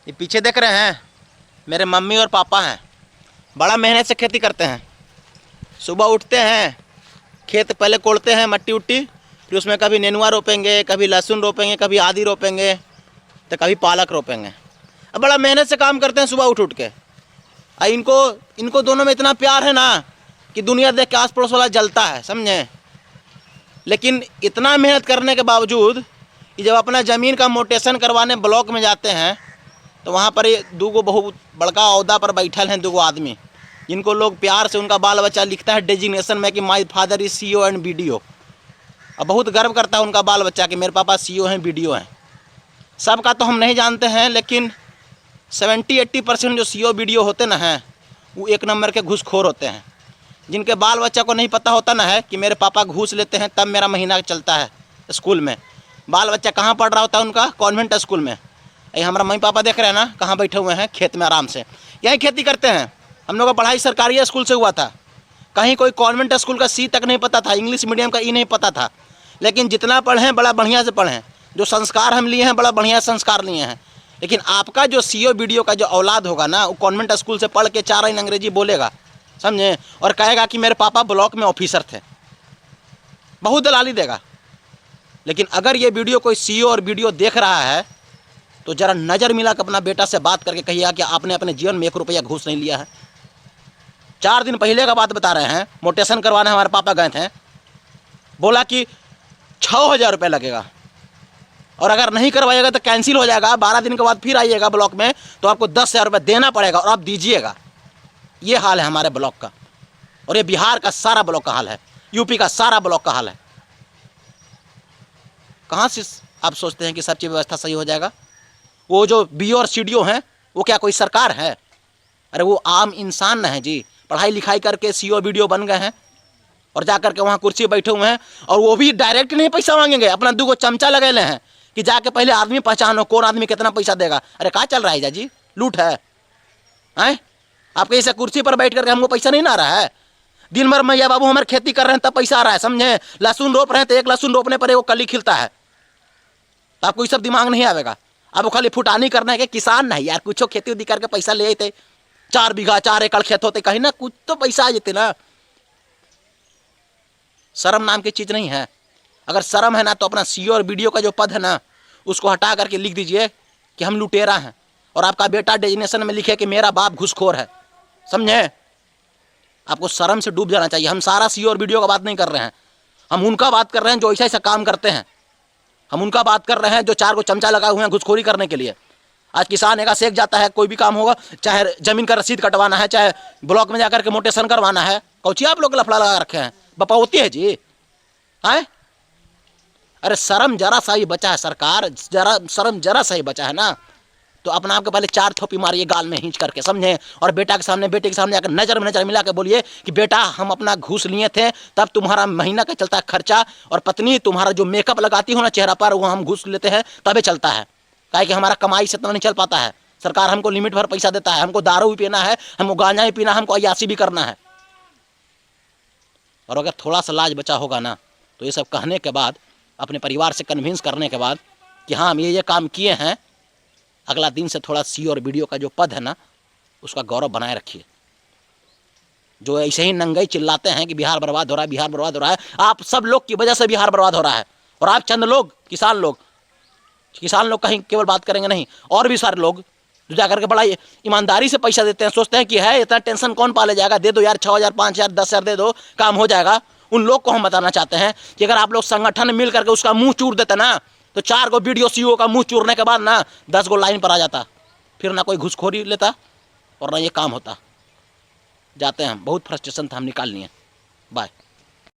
ये पीछे देख रहे हैं, मेरे मम्मी और पापा हैं। बड़ा मेहनत से खेती करते हैं। सुबह उठते हैं, खेत पहले कोड़ते हैं, मट्टी उट्टी, फिर उसमें कभी नेनुआ रोपेंगे, कभी लहसुन रोपेंगे, कभी आदि रोपेंगे, तो कभी पालक रोपेंगे। अब बड़ा मेहनत से काम करते हैं सुबह उठ उठ के। इनको दोनों में इतना प्यार है ना कि दुनिया देख के आस पड़ोस वाला जलता है, समझे। लेकिन इतना मेहनत करने के बावजूद कि जब अपना ज़मीन का मोटेशन करवाने ब्लॉक में जाते हैं तो वहाँ पर ये दूगो बहुत बड़का ओहदा पर बैठल हैं दूगो आदमी, जिनको लोग प्यार से उनका बाल बच्चा लिखता है डेजिग्नेशन में कि my father is CEO and BDO। और बहुत गर्व करता है उनका बाल बच्चा कि मेरे पापा CEO हैं, BDO हैं। सबका तो हम नहीं जानते हैं, लेकिन 70-80% जो CEO BDO होते ना हैं वो एक नंबर के घूसखोर होते हैं। जिनके बाल बच्चा को नहीं पता होता ना है कि मेरे पापा घूस लेते हैं तब मेरा महीना चलता है स्कूल में। बाल बच्चा कहाँ पढ़ रहा होता है उनका, कॉन्वेंट स्कूल में। ये हमारा मम्मी पापा देख रहे हैं ना, कहाँ बैठे हुए हैं, खेत में आराम से यहीं खेती करते हैं। हम लोग का पढ़ाई सरकारी स्कूल से हुआ था, कहीं कोई कॉन्वेंट स्कूल का C तक नहीं पता था, इंग्लिश मीडियम का E नहीं पता था। लेकिन जितना पढ़े हैं बड़ा बढ़िया से पढ़े हैं, जो संस्कार हम लिए हैं बड़ा बढ़िया संस्कार लिए हैं। लेकिन आपका जो CEO BDO का जो औलाद होगा ना, वो कॉन्वेंट स्कूल से पढ़ के 4 लाइन अंग्रेजी बोलेगा, समझे, और कहेगा कि मेरे पापा ब्लॉक में ऑफिसर थे, बहुत दलाली देगा। लेकिन अगर ये वीडियो कोई CEO और BDO देख रहा है तो ज़रा नज़र मिला कर अपना बेटा से बात करके कहिएगा कि आपने अपने जीवन में 1 रुपया घूस नहीं लिया है। 4 दिन पहले का बात बता रहे हैं, मोटेशन करवाने हमारे पापा गए थे, बोला कि 6,000 रुपये लगेगा और अगर नहीं करवाइएगा तो कैंसिल हो जाएगा। 12 दिन के बाद फिर आइएगा ब्लॉक में तो आपको 10,000 रुपये देना पड़ेगा और आप दीजिएगा। ये हाल है हमारे ब्लॉक का, और ये बिहार का सारा ब्लॉक का हाल है, यूपी का सारा ब्लॉक का हाल है। कहाँ से आप सोचते हैं कि सब चीज़ व्यवस्था सही हो जाएगा? वो जो BO और CDO हैं वो क्या कोई सरकार है? अरे वो आम इंसान न है जी, पढ़ाई लिखाई करके CEO BDO बन गए हैं और जा करके वहाँ कुर्सी बैठे हुए हैं। और वो भी डायरेक्ट नहीं पैसा मांगेंगे, अपना 2 चमचा लगे ले हैं कि जाके पहले आदमी पहचानो कौन आदमी कितना पैसा देगा। अरे क्या चल रहा है जी, लूट है? आपके ऐसे कुर्सी पर बैठ करके हमको पैसा नहीं ना आ रहा है? दिन भर मैया बाबू हमारे खेती कर रहे हैं तब पैसा आ रहा है, समझे। लहसुन रोप रहे हैं तो 1 लहसुन रोपने पर वो कली खिलता है। आपको ये सब दिमाग नहीं आवेगा। अब वो खाली फुटानी करना है कि किसान नहीं यार, कुछ खेती उदी करके पैसा ले आते, 4 बीघा 4 एकड़ खेत होते, कहीं ना कुछ तो पैसा आ जाते ना। शर्म नाम की चीज़ नहीं है। अगर शर्म है ना तो अपना CEO और BDO का जो पद है ना उसको हटा करके लिख दीजिए कि हम लुटेरा हैं, और आपका बेटा डेजिग्नेशन में लिखे कि मेरा बाप घूसखोर है, समझे। आपको शर्म से डूब जाना चाहिए। हम सारा CEO और BDO का बात नहीं कर रहे हैं, हम उनका बात कर रहे हैं जो ऐसा ऐसा काम करते हैं। हम उनका बात कर रहे हैं जो 4 को चमचा लगाए हुए हैं घुसखोरी करने के लिए। आज किसान एक सेक जाता है, कोई भी काम होगा, चाहे ज़मीन का रसीद कटवाना है, चाहे ब्लॉक में जाकर के मोटेशन करवाना है, कौची आप लोग लफड़ा लगा रखे हैं, बपा होती है जी, हैं। अरे शर्म जरा सा ही बचा है सरकार, शर्म जरा सा ही बचा है ना, तो अपना आपके पहले 4 थोपी मारिए गाल में खींच करके, समझे। और बेटा के सामने, बेटे के सामने आकर नज़र में नज़र मिला के बोलिए कि बेटा हम अपना घूस लिए थे तब तुम्हारा महीना का चलता है खर्चा, और पत्नी तुम्हारा जो मेकअप लगाती हो ना चेहरा पर वो हम घूस लेते हैं तभी चलता है, काहे कि हमारा कमाई से इतना नहीं चल पाता है। सरकार हमको लिमिट भर पैसा देता है, हमको दारू भी पीना है, हमको गांजा भी पीना है, हमको अय्यासी भी करना है। और अगर थोड़ा सा लाज बचा होगा ना तो ये सब कहने के बाद, अपने परिवार से कन्विंस करने के बाद कि हाँ हम ये काम किए हैं, अगला दिन से थोड़ा CEO और BDO का जो पद है ना उसका गौरव बनाए रखिए। जो ऐसे ही नंगई चिल्लाते हैं कि बिहार बर्बाद हो रहा है, बिहार बर्बाद हो रहा है, आप सब लोग की वजह से बिहार बर्बाद हो रहा है। और आप चंद लोग, किसान लोग कहीं केवल बात करेंगे नहीं, और भी सारे लोग जो जाकर के बड़ा ईमानदारी से पैसा देते हैं, सोचते हैं कि है इतना टेंशन कौन पाले जाएगा, दे दो यार 6,000 5,000 10,000 दे दो, काम हो जाएगा। उन लोग को हम बताना चाहते हैं कि अगर आप लोग संगठन मिल करके उसका मुंह चूर देते ना तो 4 को BDO CEO का मुंह चूरने के बाद ना 10 को लाइन पर आ जाता, फिर ना कोई घुसखोरी लेता और ना ये काम होता। जाते हैं, बहुत फ्रस्ट्रेशन था, हम निकाल लिए। बाय।